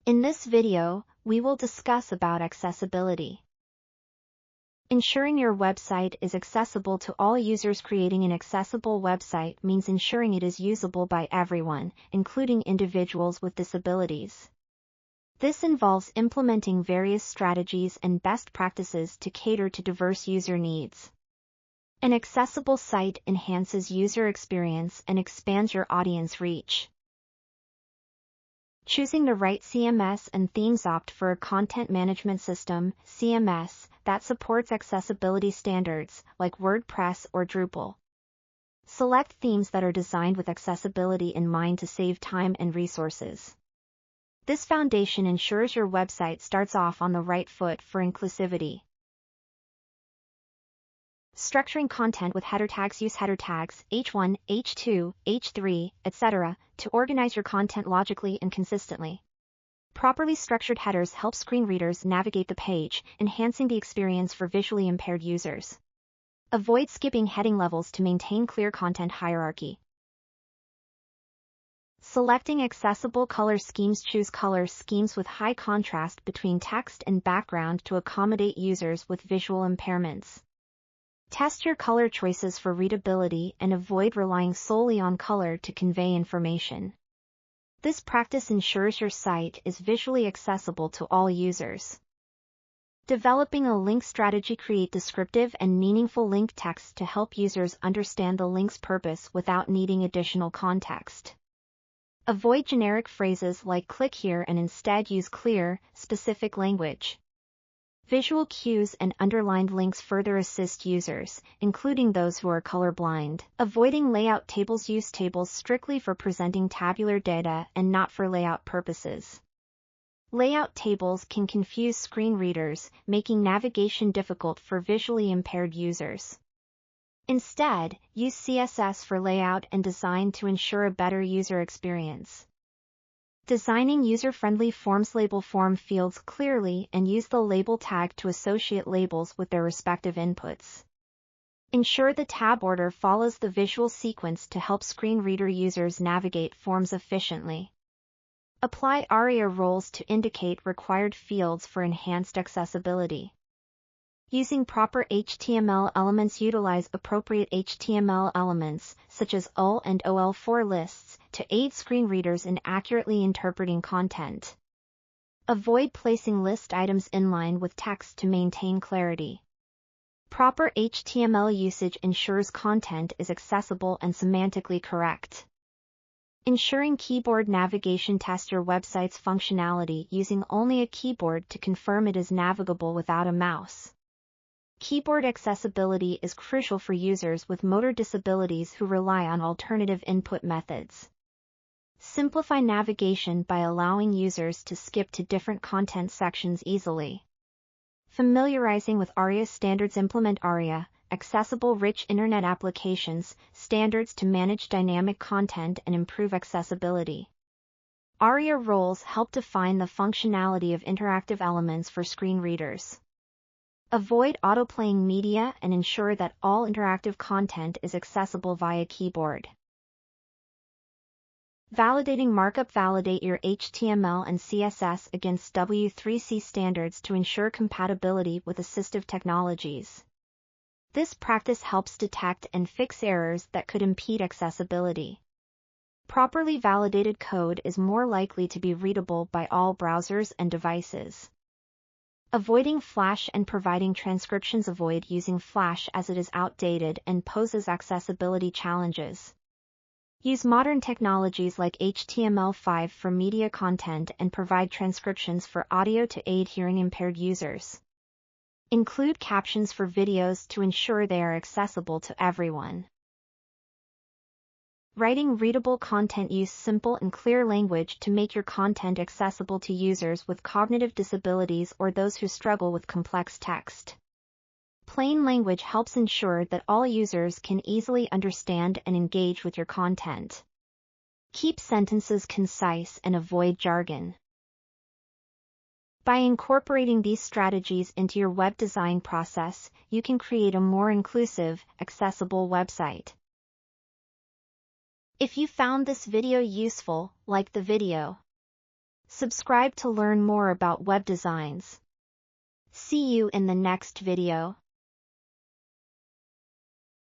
In this video, we will discuss about accessibility. Ensuring your website is accessible to all users. Creating an accessible website means ensuring it is usable by everyone, including individuals with disabilities. This involves implementing various strategies and best practices to cater to diverse user needs. An accessible site enhances user experience and expands your audience reach. Choosing the right CMS and themes. Opt for a content management system (CMS) that supports accessibility standards like WordPress or Drupal. Select themes that are designed with accessibility in mind to save time and resources. This foundation ensures your website starts off on the right foot for inclusivity. Structuring content with header tags. Use header tags H1, H2, H3, etc. to organize your content logically and consistently. Properly structured headers help screen readers navigate the page, enhancing the experience for visually impaired users. Avoid skipping heading levels to maintain clear content hierarchy. Selecting accessible color schemes. Choose color schemes with high contrast between text and background to accommodate users with visual impairments. Test your color choices for readability and avoid relying solely on color to convey information. This practice ensures your site is visually accessible to all users. Developing a link strategy. Create descriptive and meaningful link text to help users understand the link's purpose without needing additional context. Avoid generic phrases like "click here" and instead use clear, specific language. Visual cues and underlined links further assist users, including those who are colorblind. Avoiding layout tables. Use tables strictly for presenting tabular data and not for layout purposes. Layout tables can confuse screen readers, making navigation difficult for visually impaired users. Instead, use CSS for layout and design to ensure a better user experience. Designing user-friendly forms. Label form fields clearly and use the label tag to associate labels with their respective inputs. Ensure the tab order follows the visual sequence to help screen reader users navigate forms efficiently. Apply ARIA roles to indicate required fields for enhanced accessibility. Using proper HTML elements. Utilize appropriate HTML elements, such as UL and OL4 lists, to aid screen readers in accurately interpreting content. Avoid placing list items inline with text to maintain clarity. Proper HTML usage ensures content is accessible and semantically correct. Ensuring keyboard navigation. Test your website's functionality using only a keyboard to confirm it is navigable without a mouse. Keyboard accessibility is crucial for users with motor disabilities who rely on alternative input methods. Simplify navigation by allowing users to skip to different content sections easily. Familiarizing with ARIA standards. Implement ARIA, Accessible Rich Internet Applications, standards to manage dynamic content and improve accessibility. ARIA roles help define the functionality of interactive elements for screen readers. Avoid autoplaying media and ensure that all interactive content is accessible via keyboard. Validating markup. Validate your HTML and CSS against W3C standards to ensure compatibility with assistive technologies. This practice helps detect and fix errors that could impede accessibility. Properly validated code is more likely to be readable by all browsers and devices. Avoiding Flash and providing transcriptions. Avoid using Flash as it is outdated and poses accessibility challenges. Use modern technologies like HTML5 for media content and provide transcriptions for audio to aid hearing-impaired users. Include captions for videos to ensure they are accessible to everyone. Writing readable content. Use simple and clear language to make your content accessible to users with cognitive disabilities or those who struggle with complex text. Plain language helps ensure that all users can easily understand and engage with your content. Keep sentences concise and avoid jargon. By incorporating these strategies into your web design process, you can create a more inclusive, accessible website. If you found this video useful, like the video. Subscribe to learn more about web designs. See you in the next video.